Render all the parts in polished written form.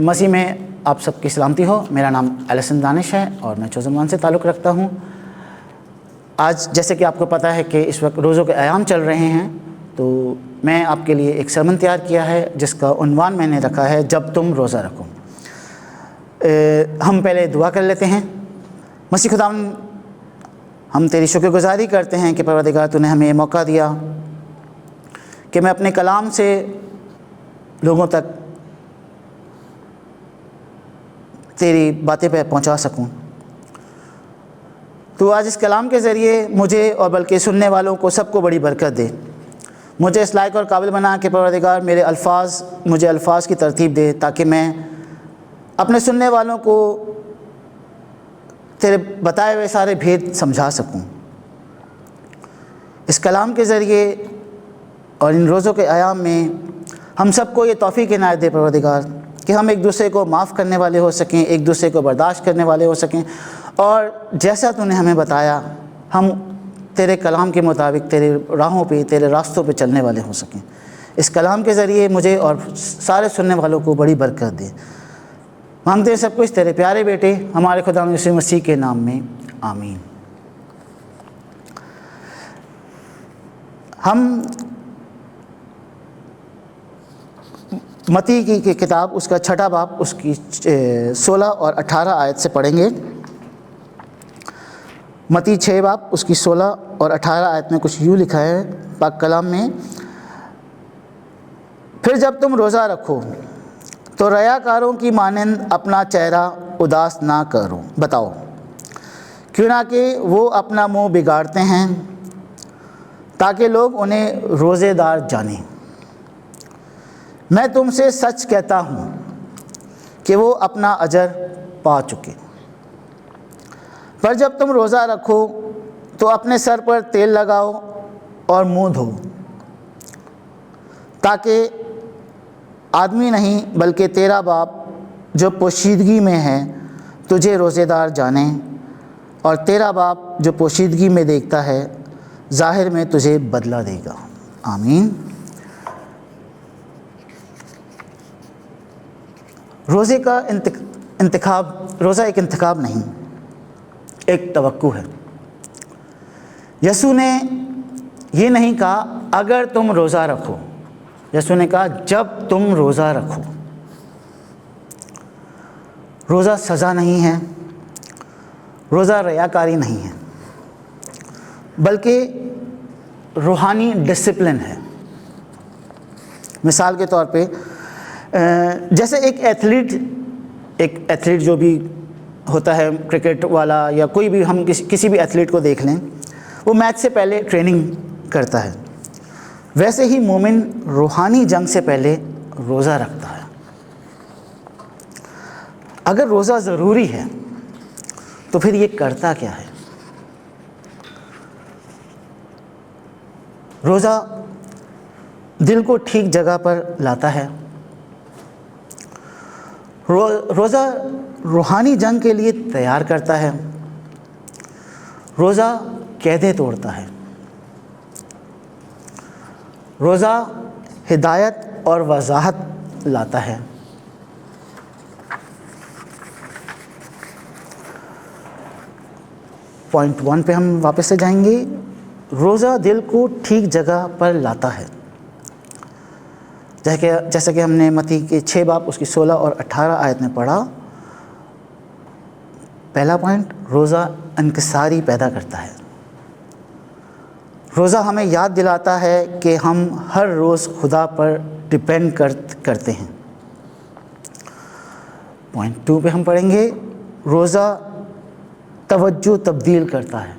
مسیح میں آپ سب کی سلامتی ہو۔ میرا نام ایلسن دانش ہے اور میں چوزن وان سے تعلق رکھتا ہوں۔ آج جیسے کہ آپ کو پتہ ہے کہ اس وقت روزوں کے ایام چل رہے ہیں، تو میں آپ کے لیے ایک سرمن تیار کیا ہے جس کا عنوان میں نے رکھا ہے جب تم روزہ رکھو۔ ہم پہلے دعا کر لیتے ہیں۔ مسیح خداوند، ہم تیری شکر گزاری کرتے ہیں کہ پروردگار تو نے ہمیں یہ موقع دیا کہ میں اپنے کلام سے لوگوں تک تیری باتیں پہ پہنچا سکوں۔ تو آج اس کلام کے ذریعے مجھے اور بلکہ سننے والوں کو سب کو بڑی برکت دے۔ مجھے اس لائق اور قابل بنا کہ پروردگار مجھے الفاظ کی ترتیب دے تاکہ میں اپنے سننے والوں کو تیرے بتائے ہوئے سارے بھید سمجھا سکوں۔ اس کلام کے ذریعے اور ان روزوں کے ایام میں ہم سب کو یہ توفیق عنایت دے پروردگار کہ ہم ایک دوسرے کو معاف کرنے والے ہو سکیں، ایک دوسرے کو برداشت کرنے والے ہو سکیں، اور جیسا تو نے ہمیں بتایا ہم تیرے کلام کے مطابق تیرے راہوں پہ، تیرے راستوں پہ چلنے والے ہو سکیں۔ اس کلام کے ذریعے مجھے اور سارے سننے والوں کو بڑی برکت دے۔ مانگتے ہیں سب کچھ تیرے پیارے بیٹے ہمارے خدا یسوع مسیح کے نام میں، آمین۔ ہم متی کی کتاب اس کا 6 باب اس کی 16 اور 18 آیت سے پڑھیں گے۔ متی 6 باب اس کی 16 اور 18 آیت میں کچھ یوں لکھا ہے پاک کلام میں: پھر جب تم روزہ رکھو تو ریاکاروں کی مانند اپنا چہرہ اداس نہ بتاؤ، کیوں نہ کہ وہ اپنا منہ بگاڑتے ہیں تاکہ لوگ انہیں روزے دار جانیں۔ میں تم سے سچ کہتا ہوں کہ وہ اپنا اجر پا چکے۔ پر جب تم روزہ رکھو تو اپنے سر پر تیل لگاؤ اور منہ دھو، تاکہ آدمی نہیں بلکہ تیرا باپ جو پوشیدگی میں ہے تجھے روزے دار جانے، اور تیرا باپ جو پوشیدگی میں دیکھتا ہے ظاہر میں تجھے بدلہ دے گا۔ آمین۔ روزہ ایک انتخاب نہیں، ایک توقع ہے۔ یسوع نے یہ نہیں کہا اگر تم روزہ رکھو، یسوع نے کہا جب تم روزہ رکھو۔ روزہ سزا نہیں ہے، روزہ ریاکاری نہیں ہے، بلکہ روحانی ڈسپلن ہے۔ مثال کے طور پہ جیسے ایک ایتھلیٹ جو بھی ہوتا ہے، کرکٹ والا یا کوئی بھی، ہم کسی بھی ایتھلیٹ کو دیکھ لیں، وہ میچ سے پہلے ٹریننگ کرتا ہے، ویسے ہی مومن روحانی جنگ سے پہلے روزہ رکھتا ہے۔ اگر روزہ ضروری ہے تو پھر یہ کرتا کیا ہے؟ روزہ دل کو ٹھیک جگہ پر لاتا ہے۔ روزہ روحانی جنگ کے لیے تیار کرتا ہے۔ روزہ قیدیں توڑتا ہے۔ روزہ ہدایت اور وضاحت لاتا ہے۔ پوائنٹ 1 پہ ہم واپس سے جائیں گے۔ روزہ دل کو ٹھیک جگہ پر لاتا ہے، جیسا کہ ہم نے متی کے 6 باب اس کی 16 اور 18 آیت میں پڑھا۔ پہلا پوائنٹ، روزہ انکساری پیدا کرتا ہے۔ روزہ ہمیں یاد دلاتا ہے کہ ہم ہر روز خدا پر ڈپینڈ کرتے ہیں۔ پوائنٹ 2 پہ ہم پڑھیں گے، روزہ توجہ تبدیل کرتا ہے۔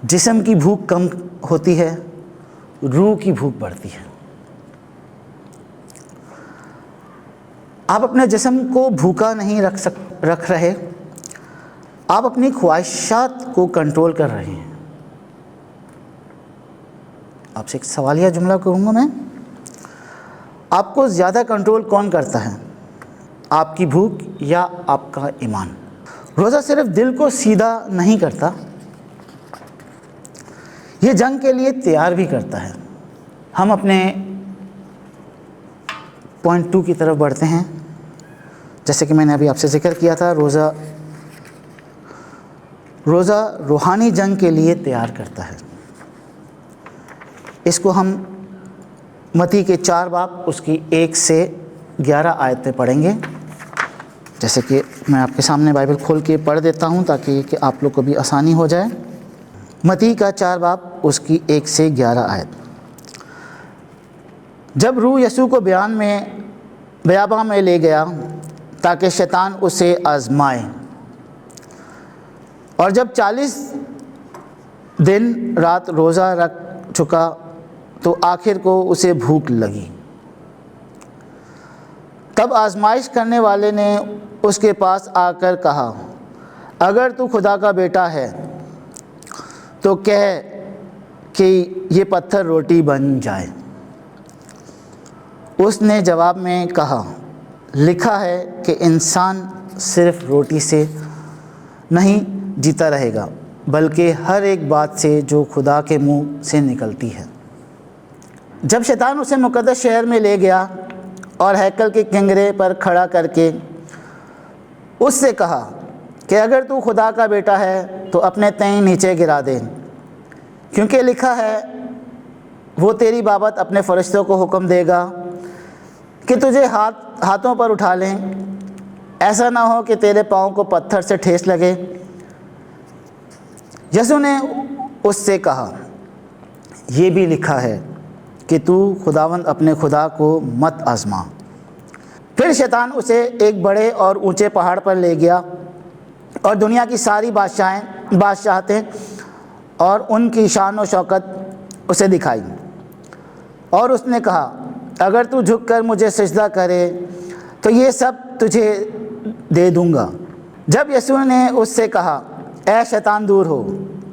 جسم کی بھوک کم ہوتی ہے، روح کی بھوک بڑھتی ہے۔ آپ اپنے جسم کو بھوکا نہیں رکھ رہے، آپ اپنی خواہشات کو کنٹرول کر رہے ہیں۔ آپ سے ایک سوالیہ جملہ کروں گا میں، آپ کو زیادہ کنٹرول کون کرتا ہے، آپ کی بھوک یا آپ کا ایمان؟ روزہ صرف دل کو سیدھا نہیں کرتا، یہ جنگ کے لیے تیار بھی کرتا ہے۔ ہم اپنے پوائنٹ 2 کی طرف بڑھتے ہیں۔ جیسے کہ میں نے ابھی آپ سے ذکر کیا تھا، روزہ روحانی جنگ کے لیے تیار کرتا ہے۔ اس کو ہم متی کے 4 باب اس کی 1 سے 11 آیتیں پڑھیں گے۔ جیسے کہ میں آپ کے سامنے بائبل کھول کے پڑھ دیتا ہوں تاکہ کہ آپ لوگ کو بھی آسانی ہو جائے۔ متی کا 4 باب اس کی 1 سے 11 آیت۔ جب روح یسوع کو بیاباں میں لے گیا تاکہ شیطان اسے آزمائے، اور جب 40 دن رات روزہ رکھ چکا تو آخر کو اسے بھوک لگی۔ تب آزمائش کرنے والے نے اس کے پاس آ کر کہا، اگر تو خدا کا بیٹا ہے تو کہہ کہ یہ پتھر روٹی بن جائے۔ اس نے جواب میں کہا، لکھا ہے کہ انسان صرف روٹی سے نہیں جیتا رہے گا بلکہ ہر ایک بات سے جو خدا کے منہ سے نکلتی ہے۔ جب شیطان اسے مقدس شہر میں لے گیا اور ہیکل کے کنگرے پر کھڑا کر کے اس سے کہا کہ اگر تو خدا کا بیٹا ہے تو اپنے تئیں نیچے گرا دے، کیونکہ لکھا ہے وہ تیری بابت اپنے فرشتوں کو حکم دے گا کہ تجھے ہاتھوں پر اٹھا لیں، ایسا نہ ہو کہ تیرے پاؤں کو پتھر سے ٹھیس لگے۔ یسوع نے اس سے کہا، یہ بھی لکھا ہے کہ تو خداوند اپنے خدا کو مت آزما۔ پھر شیطان اسے ایک بڑے اور اونچے پہاڑ پر لے گیا اور دنیا کی ساری بادشاہتیں اور ان کی شان و شوکت اسے دکھائی، اور اس نے کہا، اگر تو جھک کر مجھے سجدہ کرے تو یہ سب تجھے دے دوں گا۔ جب یسوع نے اس سے کہا، اے شیطان دور ہو،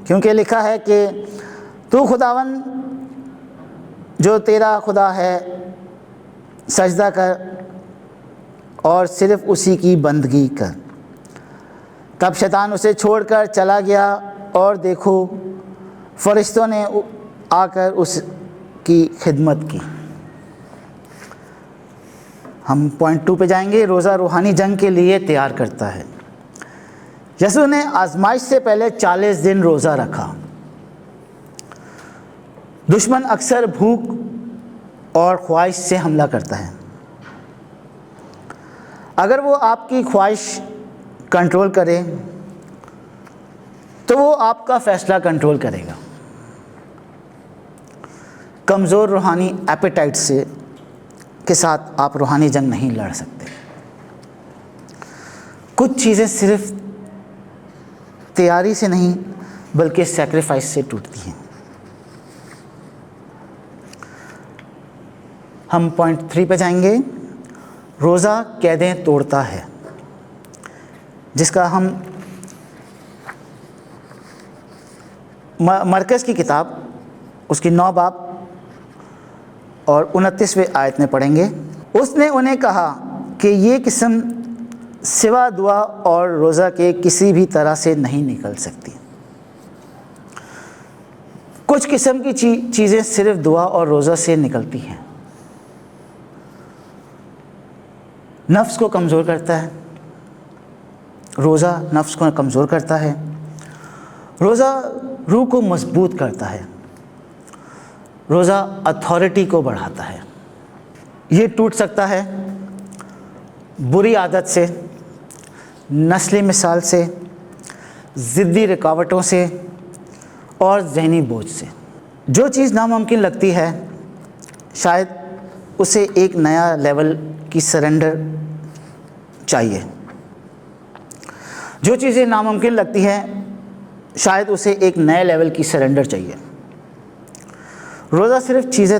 کیونکہ لکھا ہے کہ تو خداوند جو تیرا خدا ہے سجدہ کر اور صرف اسی کی بندگی کر۔ تب شیطان اسے چھوڑ کر چلا گیا، اور دیکھو فرشتوں نے آ کر اس کی خدمت کی۔ ہم پوائنٹ 2 پہ جائیں گے، روزہ روحانی جنگ کے لیے تیار کرتا ہے۔ یسوع نے آزمائش سے پہلے 40 دن روزہ رکھا۔ دشمن اکثر بھوک اور خواہش سے حملہ کرتا ہے۔ اگر وہ آپ کی خواہش کنٹرول کرے تو وہ آپ کا فیصلہ کنٹرول کرے گا۔ کمزور روحانی ایپیٹائٹ کے ساتھ آپ روحانی جنگ نہیں لڑ سکتے۔ کچھ چیزیں صرف تیاری سے نہیں بلکہ سیکریفائس سے ٹوٹتی ہیں۔ ہم پوائنٹ 3 پہ جائیں گے، روزہ قیدیں توڑتا ہے، جس کا ہم مرکز کی کتاب اس کی 9 باب اور 29ویں آیت میں پڑھیں گے۔ اس نے انہیں کہا کہ یہ قسم سوا دعا اور روزہ کے کسی بھی طرح سے نہیں نکل سکتی۔ کچھ قسم کی چیزیں صرف دعا اور روزہ سے نکلتی ہیں۔ نفس کو کمزور کرتا ہے، روزہ نفس کو کمزور کرتا ہے، روزہ روح کو مضبوط کرتا ہے، روزہ اتھارٹی کو بڑھاتا ہے۔ یہ ٹوٹ سکتا ہے بری عادت سے، نسلی مثال سے، ضدی رکاوٹوں سے اور ذہنی بوجھ سے۔ جو چیز ناممکن لگتی ہے شاید اسے ایک نیا لیول کی سرنڈر چاہیے۔ جو چیزیں ناممکن لگتی ہیں شاید اسے ایک نئے لیول کی سرنڈر چاہیے۔ روزہ صرف چیزیں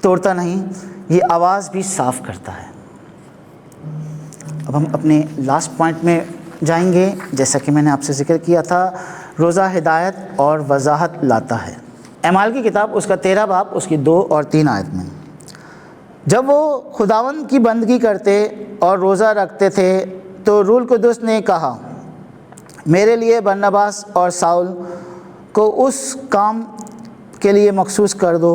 توڑتا نہیں، یہ آواز بھی صاف کرتا ہے۔ اب ہم اپنے لاسٹ پوائنٹ میں جائیں گے۔ جیسا کہ میں نے آپ سے ذکر کیا تھا، روزہ ہدایت اور وضاحت لاتا ہے۔ اعمال کی کتاب اس کا 13 باب اس کی 2 اور 3 آیت میں، جب وہ خداوند کی بندگی کرتے اور روزہ رکھتے تھے تو روح القدس نے کہا، میرے لیے برناباس اور ساؤل کو اس کام کے لیے مخصوص کر دو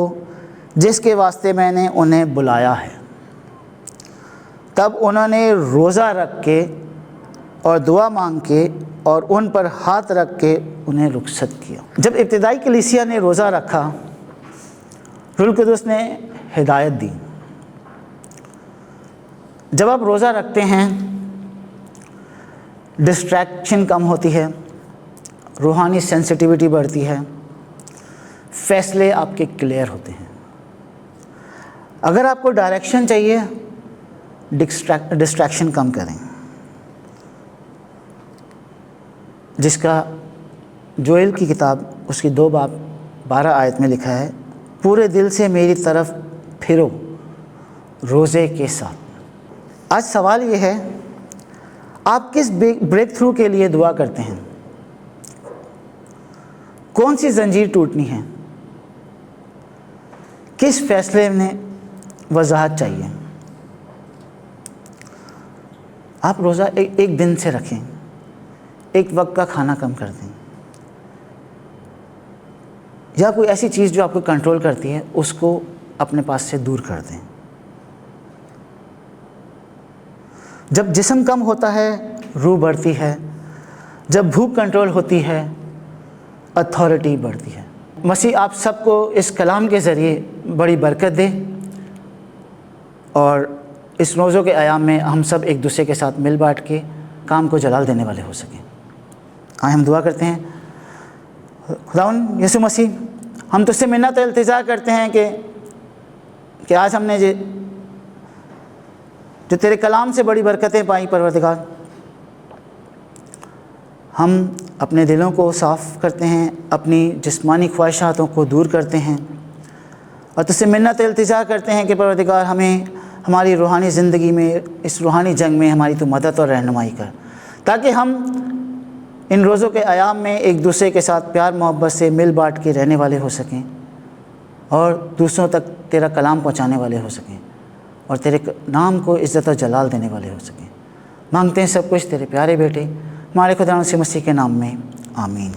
جس کے واسطے میں نے انہیں بلایا ہے۔ تب انہوں نے روزہ رکھ کے اور دعا مانگ کے اور ان پر ہاتھ رکھ کے انہیں رخصت کیا۔ جب ابتدائی کلیسیا نے روزہ رکھا، روح القدس نے ہدایت دی۔ جب آپ روزہ رکھتے ہیں ڈسٹریکشن کم ہوتی ہے، روحانی سینسٹیوٹی بڑھتی ہے، فیصلے آپ کے کلیئر ہوتے ہیں۔ اگر آپ کو ڈائریکشن چاہیے، ڈسٹریکشن کم کریں، جس کا جوئیل کی کتاب اس کی 2 باب 12 آیت میں لکھا ہے، پورے دل سے میری طرف پھرو روزے کے ساتھ۔ آج سوال یہ ہے، آپ کس بریک تھرو کے لیے دعا کرتے ہیں؟ کون سی زنجیر ٹوٹنی ہے؟ کس فیصلے میں وضاحت چاہیے؟ آپ روزہ ایک دن سے رکھیں، ایک وقت کا کھانا کم کر دیں، یا کوئی ایسی چیز جو آپ کو کنٹرول کرتی ہے اس کو اپنے پاس سے دور کر دیں۔ جب جسم کم ہوتا ہے، روح بڑھتی ہے۔ جب بھوک کنٹرول ہوتی ہے، اتھارٹی بڑھتی ہے۔ مسیح آپ سب کو اس کلام کے ذریعے بڑی برکت دے، اور اس روزوں کے ایام میں ہم سب ایک دوسرے کے ساتھ مل بانٹ کے کام کو جلال دینے والے ہو سکیں۔ آئے ہم دعا کرتے ہیں۔ خداوند یسوع مسیح، ہم تجھ سے منت التجا کرتے ہیں کہ آج ہم نے جو تیرے کلام سے بڑی برکتیں پائی پروردگار، ہم اپنے دلوں کو صاف کرتے ہیں، اپنی جسمانی خواہشاتوں کو دور کرتے ہیں، اور تجھ سے منت التجا کرتے ہیں کہ پروردگار ہمیں ہماری روحانی زندگی میں، اس روحانی جنگ میں ہماری تو مدد اور رہنمائی کر، تاکہ ہم ان روزوں کے ایام میں ایک دوسرے کے ساتھ پیار محبت سے مل بانٹ کے رہنے والے ہو سکیں، اور دوسروں تک تیرا کلام پہنچانے والے ہو سکیں، اور تیرے نام کو عزت و جلال دینے والے ہو سکیں۔ مانگتے ہیں سب کچھ تیرے پیارے بیٹے ہمارے خدا یسوع مسیح کے نام میں، آمین۔